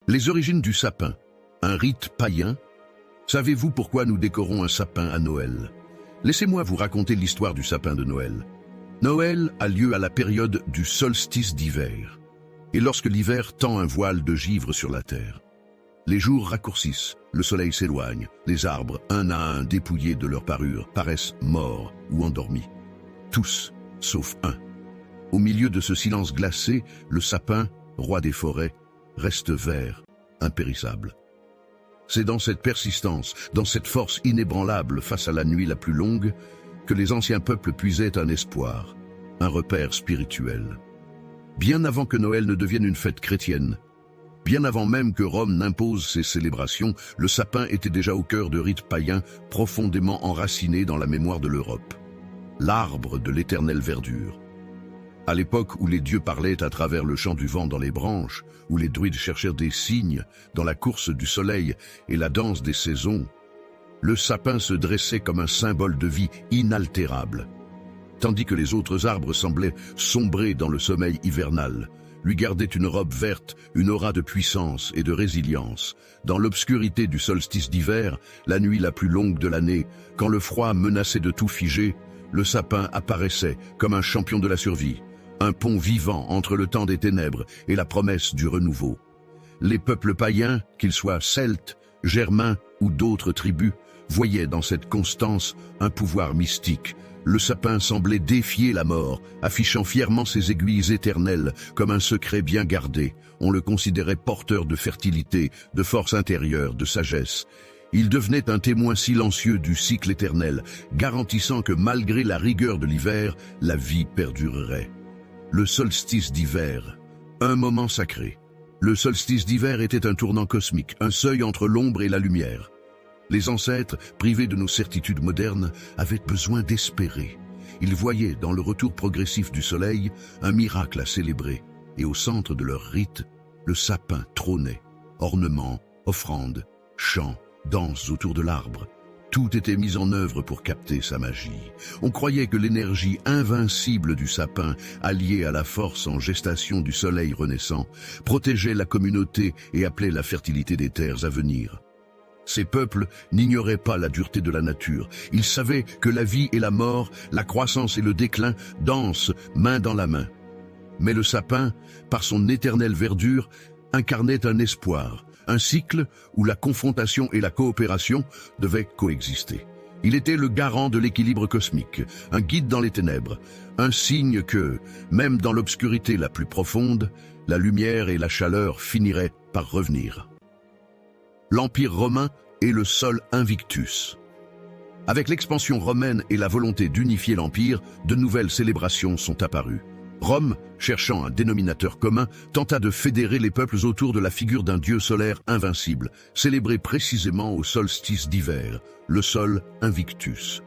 Les origines du sapin, un rite païen. Savez-vous pourquoi nous décorons un sapin à Noël? Laissez-moi vous raconter l'histoire du sapin de Noël. Noël a lieu à la période du solstice d'hiver, et lorsque l'hiver tend un voile de givre sur la terre. Les jours raccourcissent, le soleil s'éloigne, les arbres, un à un dépouillés de leur parure, paraissent morts ou endormis. Tous, sauf un. Au milieu de ce silence glacé, le sapin, roi des forêts, reste vert, impérissable. C'est dans cette persistance, dans cette force inébranlable face à la nuit la plus longue, que les anciens peuples puisaient un espoir, un repère spirituel. Bien avant que Noël ne devienne une fête chrétienne, bien avant même que Rome n'impose ses célébrations, le sapin était déjà au cœur de rites païens profondément enracinés dans la mémoire de l'Europe. L'arbre de l'éternelle verdure. À l'époque où les dieux parlaient à travers le chant du vent dans les branches, où les druides cherchèrent des signes dans la course du soleil et la danse des saisons, le sapin se dressait comme un symbole de vie inaltérable, tandis que les autres arbres semblaient sombrer dans le sommeil hivernal, lui gardaient une robe verte, une aura de puissance et de résilience. Dans l'obscurité du solstice d'hiver, la nuit la plus longue de l'année, quand le froid menaçait de tout figer, le sapin apparaissait comme un champion de la survie, un pont vivant entre le temps des ténèbres et la promesse du renouveau. Les peuples païens, qu'ils soient celtes, germains ou d'autres tribus, voyaient dans cette constance un pouvoir mystique. Le sapin semblait défier la mort, affichant fièrement ses aiguilles éternelles comme un secret bien gardé. On le considérait porteur de fertilité, de force intérieure, de sagesse. Il devenait un témoin silencieux du cycle éternel, garantissant que malgré la rigueur de l'hiver, la vie perdurerait. Le solstice d'hiver, un moment sacré. Le solstice d'hiver était un tournant cosmique, un seuil entre l'ombre et la lumière. Les ancêtres, privés de nos certitudes modernes, avaient besoin d'espérer. Ils voyaient dans le retour progressif du soleil un miracle à célébrer, et au centre de leur rite, le sapin trônait. Ornements, offrandes, chants, danses autour de l'arbre. Tout était mis en œuvre pour capter sa magie. On croyait que l'énergie invincible du sapin, alliée à la force en gestation du soleil renaissant, protégeait la communauté et appelait la fertilité des terres à venir. Ces peuples n'ignoraient pas la dureté de la nature. Ils savaient que la vie et la mort, la croissance et le déclin dansent main dans la main. Mais le sapin, par son éternelle verdure, incarnait un espoir, un cycle où la confrontation et la coopération devaient coexister. Il était le garant de l'équilibre cosmique, un guide dans les ténèbres, un signe que, même dans l'obscurité la plus profonde, la lumière et la chaleur finiraient par revenir. L'Empire romain est le sol Invictus. Avec l'expansion romaine et la volonté d'unifier l'Empire, de nouvelles célébrations sont apparues. Rome, cherchant un dénominateur commun, tenta de fédérer les peuples autour de la figure d'un dieu solaire invincible, célébré précisément au solstice d'hiver, le sol Invictus.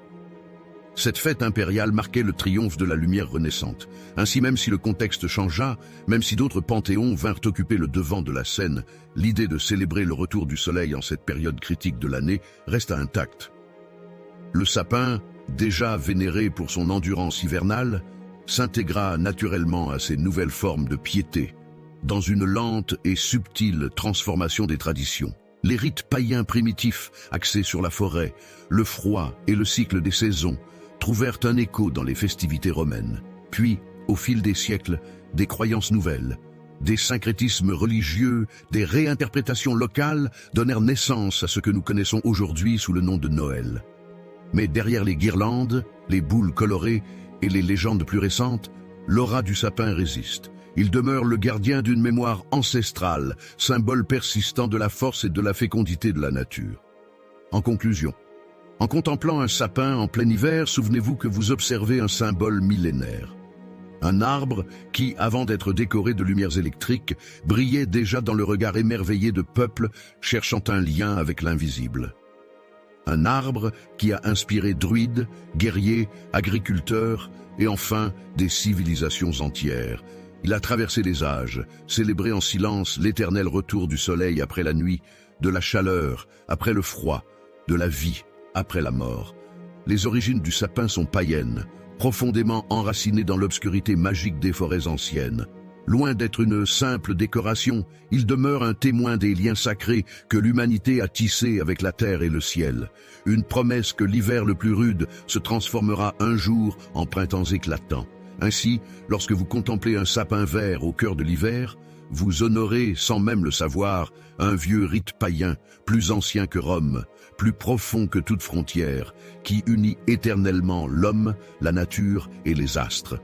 Cette fête impériale marquait le triomphe de la lumière renaissante. Ainsi, même si le contexte changea, même si d'autres panthéons vinrent occuper le devant de la scène, l'idée de célébrer le retour du soleil en cette période critique de l'année resta intacte. Le sapin, déjà vénéré pour son endurance hivernale, s'intégra naturellement à ces nouvelles formes de piété, dans une lente et subtile transformation des traditions. Les rites païens primitifs, axés sur la forêt, le froid et le cycle des saisons, trouvèrent un écho dans les festivités romaines. Puis, au fil des siècles, des croyances nouvelles, des syncrétismes religieux, des réinterprétations locales donnèrent naissance à ce que nous connaissons aujourd'hui sous le nom de Noël. Mais derrière les guirlandes, les boules colorées et les légendes plus récentes, l'aura du sapin résiste. Il demeure le gardien d'une mémoire ancestrale, symbole persistant de la force et de la fécondité de la nature. En conclusion, en contemplant un sapin en plein hiver, souvenez-vous que vous observez un symbole millénaire. Un arbre qui, avant d'être décoré de lumières électriques, brillait déjà dans le regard émerveillé de peuples cherchant un lien avec l'invisible. Un arbre qui a inspiré druides, guerriers, agriculteurs et enfin des civilisations entières. Il a traversé les âges, célébré en silence l'éternel retour du soleil après la nuit, de la chaleur après le froid, de la vie après la mort. Les origines du sapin sont païennes, profondément enracinées dans l'obscurité magique des forêts anciennes. Loin d'être une simple décoration, il demeure un témoin des liens sacrés que l'humanité a tissés avec la terre et le ciel. Une promesse que l'hiver le plus rude se transformera un jour en printemps éclatant. Ainsi, lorsque vous contemplez un sapin vert au cœur de l'hiver, vous honorez, sans même le savoir, un vieux rite païen, plus ancien que Rome, plus profond que toute frontière, qui unit éternellement l'homme, la nature et les astres.